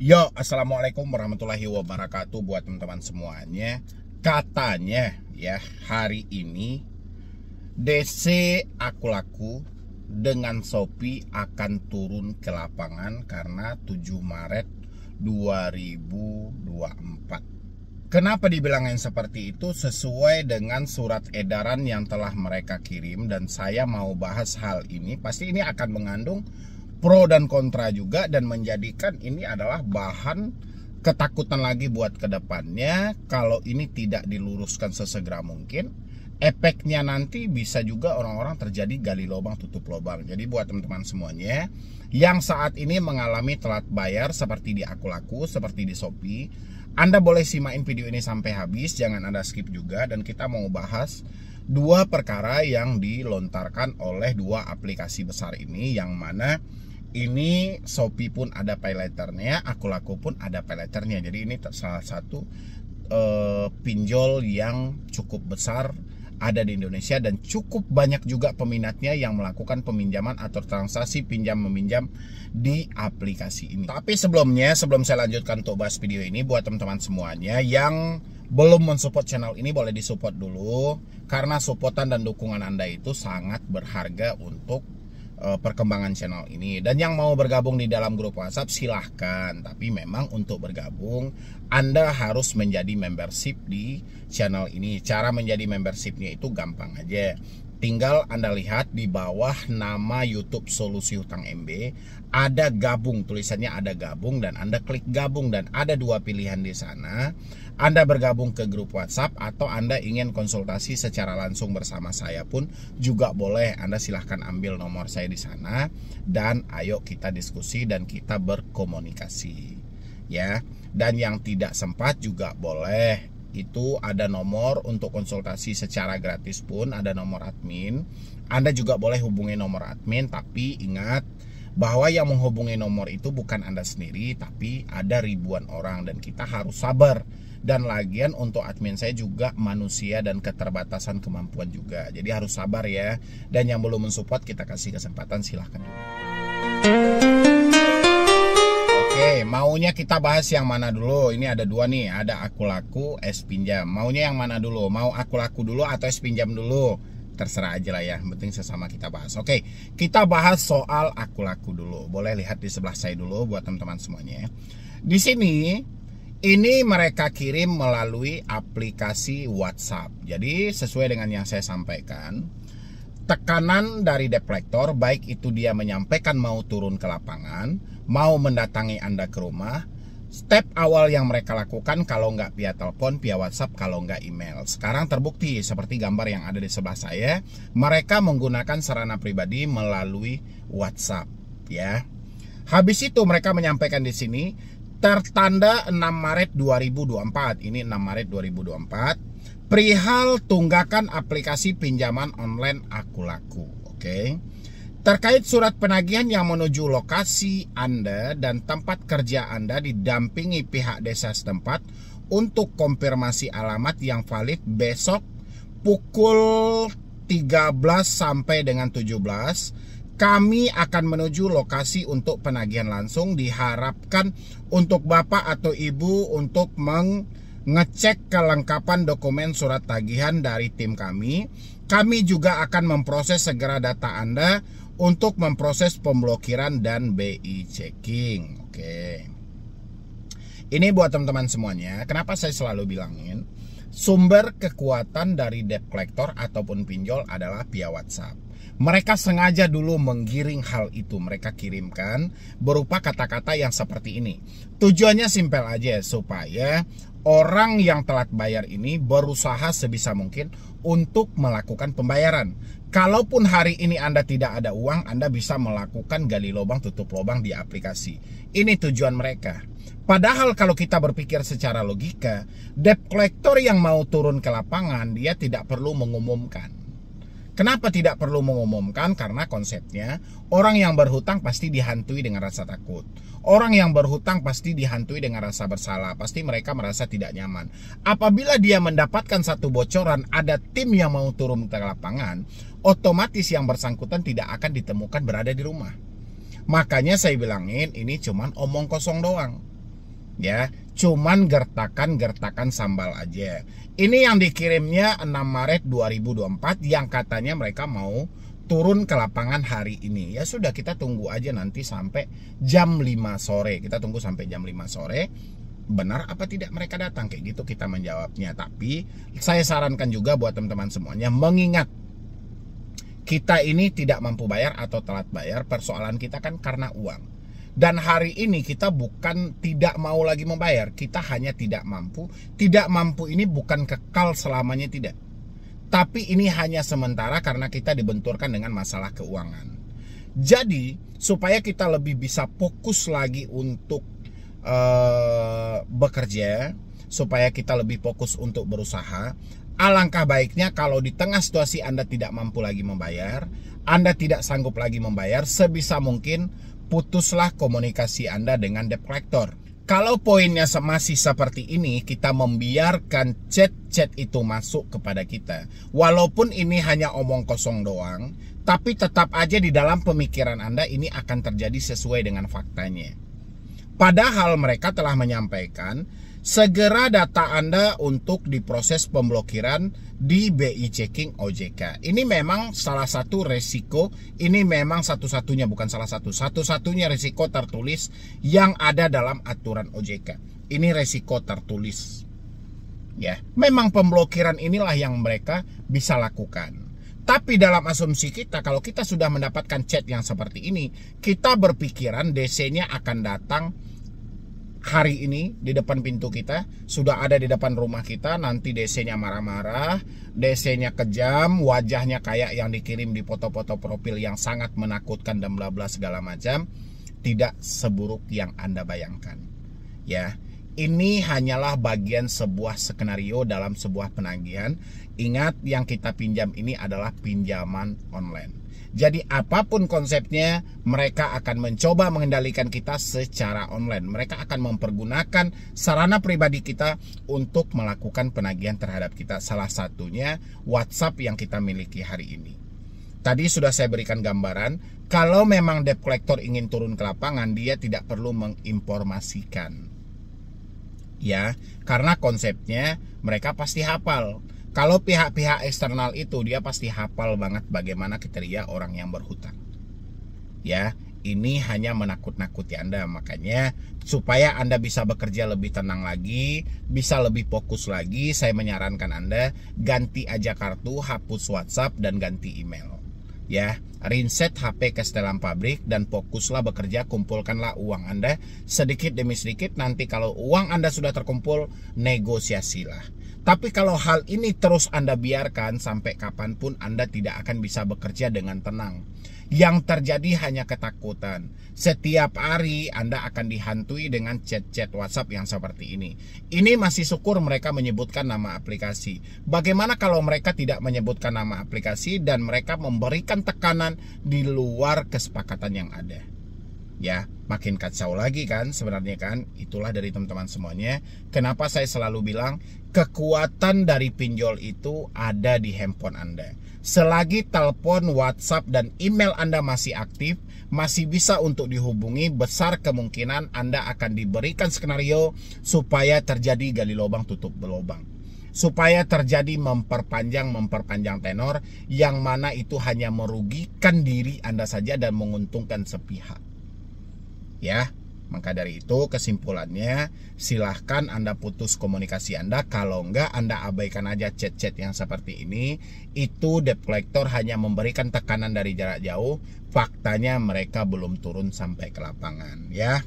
Yo, assalamualaikum warahmatullahi wabarakatuh buat teman-teman semuanya. Katanya ya hari ini DC Aku Laku dengan Shopee akan turun ke lapangan karena 7 Maret 2024. Kenapa dibilangin seperti itu? Sesuai dengan surat edaran yang telah mereka kirim, dan saya mau bahas hal ini. Pasti ini akan mengandung pro dan kontra juga, dan menjadikan ini adalah bahan ketakutan lagi buat kedepannya. Kalau ini tidak diluruskan sesegera mungkin, efeknya nanti bisa juga orang-orang terjadi gali lubang tutup lubang. Jadi buat teman-teman semuanya yang saat ini mengalami telat bayar seperti di Aku Laku, seperti di Shopee, Anda boleh simain video ini sampai habis, jangan Anda skip juga. Dan kita mau bahas dua perkara yang dilontarkan oleh dua aplikasi besar ini, yang mana ini Shopee pun ada pay letternya, Aku Laku pun ada pay letternya. Jadi ini salah satu pinjol yang cukup besar ada di Indonesia, dan cukup banyak juga peminatnya yang melakukan peminjaman atau transaksi pinjam meminjam di aplikasi ini. Tapi sebelum saya lanjutkan untuk bahas video ini, buat teman-teman semuanya yang belum mensupport channel ini, boleh disupport dulu, karena supportan dan dukungan Anda itu sangat berharga untuk perkembangan channel ini. Dan yang mau bergabung di dalam grup WhatsApp silahkan, tapi memang untuk bergabung Anda harus menjadi membership di channel ini. Cara menjadi membershipnya itu gampang aja, tinggal Anda lihat di bawah nama YouTube Solusi Hutang MB ada gabung, tulisannya ada gabung, dan Anda klik gabung, dan ada dua pilihan di sana. Anda bergabung ke grup WhatsApp, atau Anda ingin konsultasi secara langsung bersama saya pun juga boleh. Anda silahkan ambil nomor saya di sana, dan ayo kita diskusi dan kita berkomunikasi ya. Dan yang tidak sempat juga boleh, itu ada nomor untuk konsultasi secara gratis pun, ada nomor admin. Anda juga boleh hubungi nomor admin, tapi ingat bahwa yang menghubungi nomor itu bukan Anda sendiri, tapi ada ribuan orang, dan kita harus sabar. Dan lagian untuk admin saya juga manusia dan keterbatasan kemampuan juga, jadi harus sabar ya. Dan yang belum mensupport, kita kasih kesempatan, silahkan dulu. Oke, maunya kita bahas yang mana dulu? Ini ada dua nih, ada Aku Laku, es pinjam. Maunya yang mana dulu? Mau Aku Laku dulu atau es pinjam dulu? Terserah aja lah ya, yang penting sesama kita bahas. Oke, kita bahas soal Aku Laku dulu. Boleh lihat di sebelah saya dulu buat teman-teman semuanya. Di sini, ini mereka kirim melalui aplikasi WhatsApp. Jadi sesuai dengan yang saya sampaikan, tekanan dari debt collector, baik itu dia menyampaikan mau turun ke lapangan, mau mendatangi Anda ke rumah, step awal yang mereka lakukan kalau nggak via telepon, via WhatsApp, kalau nggak email. Sekarang terbukti seperti gambar yang ada di sebelah saya, mereka menggunakan sarana pribadi melalui WhatsApp ya. Habis itu mereka menyampaikan di sini tertanda 6 Maret 2024. Ini 6 Maret 2024. Perihal tunggakan aplikasi pinjaman online Aku Laku. Oke. Terkait surat penagihan yang menuju lokasi Anda dan tempat kerja Anda, didampingi pihak desa setempat untuk konfirmasi alamat yang valid besok pukul 13 sampai dengan 17. Kami akan menuju lokasi untuk penagihan langsung. Diharapkan untuk Bapak atau Ibu untuk mengecek kelengkapan dokumen surat tagihan dari tim kami. Kami juga akan memproses segera data Anda untuk memproses pemblokiran dan BI checking. Oke. Ini buat teman-teman semuanya, kenapa saya selalu bilangin sumber kekuatan dari debt collector ataupun pinjol adalah via WhatsApp. Mereka sengaja dulu menggiring hal itu, mereka kirimkan berupa kata-kata yang seperti ini. Tujuannya simpel aja, supaya orang yang telat bayar ini berusaha sebisa mungkin untuk melakukan pembayaran. Kalaupun hari ini Anda tidak ada uang, Anda bisa melakukan gali lubang tutup lubang di aplikasi. Ini tujuan mereka. Padahal kalau kita berpikir secara logika, debt collector yang mau turun ke lapangan, dia tidak perlu mengumumkan. Kenapa tidak perlu mengumumkan? Karena konsepnya orang yang berhutang pasti dihantui dengan rasa takut. Orang yang berhutang pasti dihantui dengan rasa bersalah. Pasti mereka merasa tidak nyaman. Apabila dia mendapatkan satu bocoran ada tim yang mau turun ke lapangan, otomatis yang bersangkutan tidak akan ditemukan berada di rumah. Makanya saya bilangin ini cuman omong kosong doang. Ya, cuman gertakan sambal aja. Ini yang dikirimnya 6 Maret 2024 yang katanya mereka mau turun ke lapangan hari ini. Ya sudah, kita tunggu aja nanti sampai jam 5 sore. Kita tunggu sampai jam 5 sore. Benar apa tidak mereka datang, kayak gitu kita menjawabnya. Tapi saya sarankan juga buat teman-teman semuanya, mengingat kita ini tidak mampu bayar atau telat bayar, persoalan kita kan karena uang. Dan hari ini kita bukan tidak mau lagi membayar, kita hanya tidak mampu. Tidak mampu ini bukan kekal selamanya, tidak. Tapi ini hanya sementara karena kita dibenturkan dengan masalah keuangan. Jadi supaya kita lebih bisa fokus lagi untuk bekerja, supaya kita lebih fokus untuk berusaha, alangkah baiknya kalau di tengah situasi Anda tidak mampu lagi membayar, Anda tidak sanggup lagi membayar, sebisa mungkin putuslah komunikasi Anda dengan debt collector. Kalau poinnya masih seperti ini, kita membiarkan chat-chat itu masuk kepada kita. Walaupun ini hanya omong kosong doang, tapi tetap aja di dalam pemikiran Anda ini akan terjadi sesuai dengan faktanya. Padahal mereka telah menyampaikan segera data Anda untuk diproses pemblokiran di BI Checking OJK. Ini memang salah satu resiko, ini memang satu-satunya, bukan salah satu, satu-satunya resiko tertulis yang ada dalam aturan OJK. Ini resiko tertulis. Ya, memang pemblokiran inilah yang mereka bisa lakukan. Tapi dalam asumsi kita, kalau kita sudah mendapatkan chat yang seperti ini, kita berpikiran DC-nya akan datang hari ini di depan pintu kita, sudah ada di depan rumah kita, nanti DC-nya marah-marah, DC-nya kejam, wajahnya kayak yang dikirim di foto-foto profil yang sangat menakutkan dan bla bla segala macam. Tidak seburuk yang Anda bayangkan. Ya, ini hanyalah bagian sebuah skenario dalam sebuah penagihan. Ingat, yang kita pinjam ini adalah pinjaman online. Jadi apapun konsepnya, mereka akan mencoba mengendalikan kita secara online. Mereka akan mempergunakan sarana pribadi kita untuk melakukan penagihan terhadap kita. Salah satunya WhatsApp yang kita miliki hari ini. Tadi sudah saya berikan gambaran, kalau memang debt collector ingin turun ke lapangan, dia tidak perlu menginformasikan. Ya, karena konsepnya mereka pasti hafal. Kalau pihak-pihak eksternal itu, dia pasti hafal banget bagaimana kriteria orang yang berhutang. Ya, ini hanya menakut-nakuti Anda. Makanya supaya Anda bisa bekerja lebih tenang lagi, bisa lebih fokus lagi, saya menyarankan Anda ganti aja kartu, hapus WhatsApp, dan ganti email. Ya, reset HP ke setelan pabrik dan fokuslah bekerja, kumpulkanlah uang Anda sedikit demi sedikit. Nanti kalau uang Anda sudah terkumpul, negosiasilah. Tapi kalau hal ini terus Anda biarkan, sampai kapanpun Anda tidak akan bisa bekerja dengan tenang. Yang terjadi hanya ketakutan. Setiap hari Anda akan dihantui dengan chat-chat WhatsApp yang seperti ini. Ini masih syukur mereka menyebutkan nama aplikasi. Bagaimana kalau mereka tidak menyebutkan nama aplikasi dan mereka memberikan tekanan di luar kesepakatan yang ada? Ya, makin kacau lagi kan sebenarnya kan. Itulah dari teman-teman semuanya, kenapa saya selalu bilang kekuatan dari pinjol itu ada di handphone Anda. Selagi telepon, WhatsApp, dan email Anda masih aktif, masih bisa untuk dihubungi, besar kemungkinan Anda akan diberikan skenario supaya terjadi gali lubang tutup lubang. Supaya terjadi memperpanjang tenor, yang mana itu hanya merugikan diri Anda saja dan menguntungkan sepihak. Ya, maka dari itu kesimpulannya, silahkan Anda putus komunikasi Anda. Kalau enggak, Anda abaikan aja chat-chat yang seperti ini. Itu debt collector hanya memberikan tekanan dari jarak jauh. Faktanya mereka belum turun sampai ke lapangan, ya.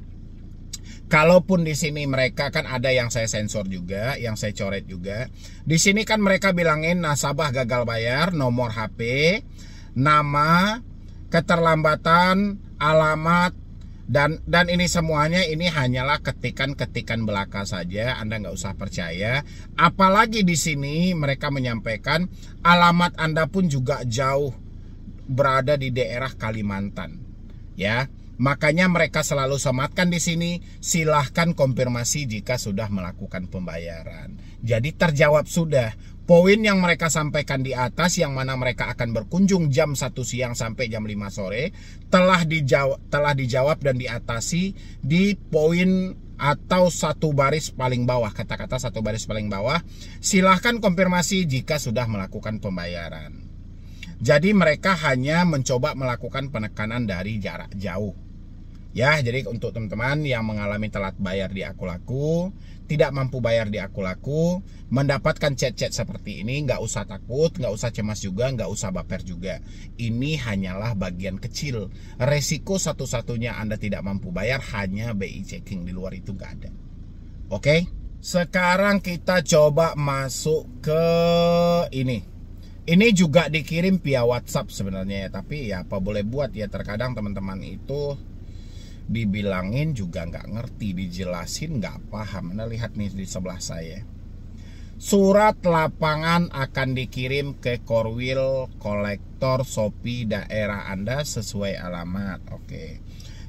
Kalaupun di sini mereka kan ada yang saya sensor juga, yang saya coret juga. Di sini kan mereka bilangin nasabah gagal bayar, nomor HP, nama, keterlambatan, alamat, dan ini semuanya ini hanyalah ketikan belaka saja. Anda nggak usah percaya. Apalagi di sini mereka menyampaikan alamat Anda pun juga jauh, berada di daerah Kalimantan. Ya, makanya mereka selalu sematkan di sini, silahkan konfirmasi jika sudah melakukan pembayaran. Jadi terjawab sudah. Poin yang mereka sampaikan di atas, yang mana mereka akan berkunjung jam 1 siang sampai jam 5 sore, telah dijawab dan diatasi di poin atau satu baris paling bawah, kata-kata satu baris paling bawah, silahkan konfirmasi jika sudah melakukan pembayaran. Jadi mereka hanya mencoba melakukan penekanan dari jarak jauh. Ya, jadi untuk teman-teman yang mengalami telat bayar di Akulaku, tidak mampu bayar di Akulaku, mendapatkan chat-chat seperti ini, nggak usah takut, nggak usah cemas juga, nggak usah baper juga. Ini hanyalah bagian kecil. Resiko satu-satunya Anda tidak mampu bayar hanya BI checking, di luar itu nggak ada. Oke, sekarang kita coba masuk ke ini. Ini juga dikirim via WhatsApp sebenarnya, tapi ya apa boleh buat ya, terkadang teman-teman itu dibilangin juga nggak ngerti, dijelasin nggak paham. Anda lihat nih di sebelah saya, surat lapangan akan dikirim ke Korwil Kolektor Shopee daerah Anda sesuai alamat. Oke.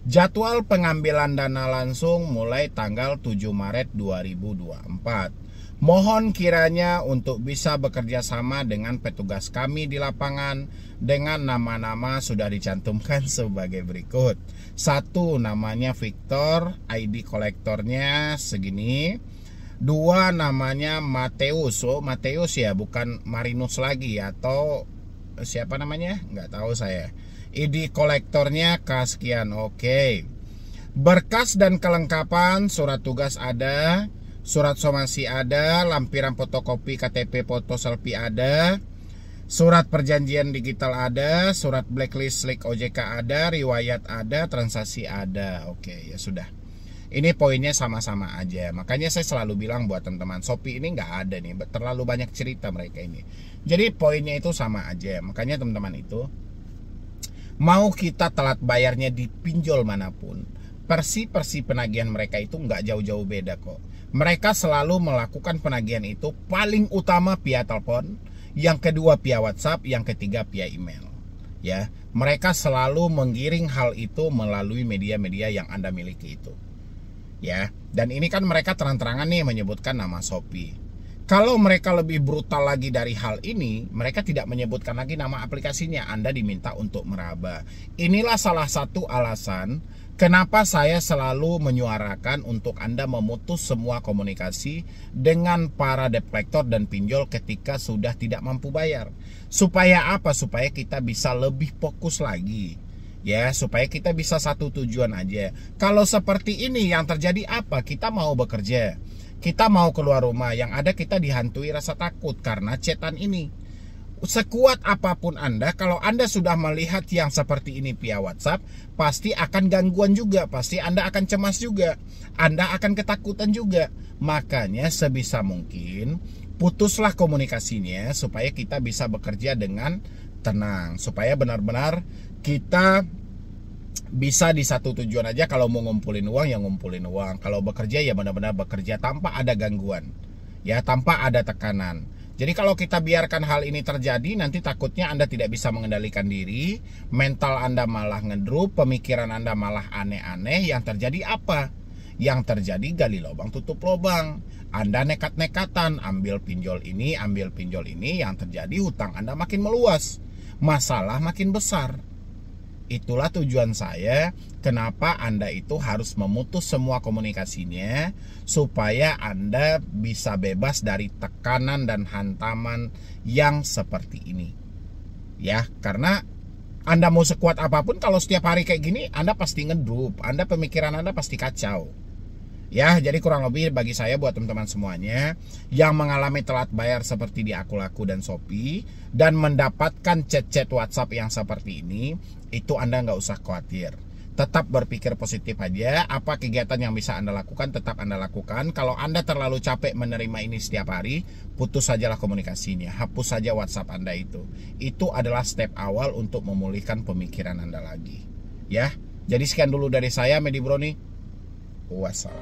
Jadwal pengambilan dana langsung mulai tanggal 7 Maret 2024. Mohon kiranya untuk bisa bekerja sama dengan petugas kami di lapangan dengan nama-nama sudah dicantumkan sebagai berikut. 1. Namanya Victor, ID kolektornya segini. 2. Namanya Mateus. Oh, Mateus ya, bukan Marinus lagi, atau siapa namanya? Nggak tahu saya. ID kolektornya sekian. Oke. Berkas dan kelengkapan surat tugas ada, surat somasi ada, lampiran fotokopi KTP foto selfie ada, surat perjanjian digital ada, surat blacklist slik OJK ada, riwayat ada, transaksi ada. Oke, ya sudah. Ini poinnya sama-sama aja. Makanya saya selalu bilang buat teman-teman, Shopee ini nggak ada nih, terlalu banyak cerita mereka ini. Jadi poinnya itu sama aja. Makanya teman-teman itu, mau kita telat bayarnya di pinjol manapun, persi penagihan mereka itu nggak jauh-jauh beda kok. Mereka selalu melakukan penagihan itu paling utama via telepon, yang kedua via WhatsApp, yang ketiga via email. Ya, mereka selalu menggiring hal itu melalui media-media yang Anda miliki itu. Ya, dan ini kan mereka terang-terangan nih menyebutkan nama Shopee. Kalau mereka lebih brutal lagi dari hal ini, mereka tidak menyebutkan lagi nama aplikasinya. Anda diminta untuk meraba. Inilah salah satu alasan kenapa saya selalu menyuarakan untuk Anda memutus semua komunikasi dengan para debt collector dan pinjol ketika sudah tidak mampu bayar. Supaya apa? Supaya kita bisa lebih fokus lagi. Ya, supaya kita bisa satu tujuan aja. Kalau seperti ini yang terjadi apa? Kita mau bekerja, kita mau keluar rumah, yang ada kita dihantui rasa takut karena chatan ini. Sekuat apapun Anda, kalau Anda sudah melihat yang seperti ini via WhatsApp, pasti akan gangguan juga, pasti Anda akan cemas juga, Anda akan ketakutan juga. Makanya sebisa mungkin putuslah komunikasinya supaya kita bisa bekerja dengan tenang, supaya benar-benar kita bisa di satu tujuan aja. Kalau mau ngumpulin uang ya ngumpulin uang, kalau bekerja ya benar-benar bekerja tanpa ada gangguan, ya tanpa ada tekanan. Jadi kalau kita biarkan hal ini terjadi, nanti takutnya Anda tidak bisa mengendalikan diri, mental Anda malah ngedrop, pemikiran Anda malah aneh-aneh. Yang terjadi apa? Yang terjadi gali lubang tutup lubang. Anda nekat-nekatan ambil pinjol ini, yang terjadi hutang Anda makin meluas, masalah makin besar. Itulah tujuan saya, kenapa Anda itu harus memutus semua komunikasinya, supaya Anda bisa bebas dari tekanan dan hantaman yang seperti ini. Ya, karena Anda mau sekuat apapun, kalau setiap hari kayak gini, Anda pasti ngedrop, pemikiran Anda pasti kacau. Ya, jadi kurang lebih bagi saya, buat teman-teman semuanya yang mengalami telat bayar seperti di Akulaku dan Shopee, dan mendapatkan chat-chat WhatsApp yang seperti ini, itu Anda nggak usah khawatir. Tetap berpikir positif aja. Apa kegiatan yang bisa Anda lakukan, tetap Anda lakukan. Kalau Anda terlalu capek menerima ini setiap hari, putus sajalah komunikasinya, hapus saja WhatsApp Anda itu. Itu adalah step awal untuk memulihkan pemikiran Anda lagi. Ya, jadi sekian dulu dari saya, Medi Broni. Wassalam.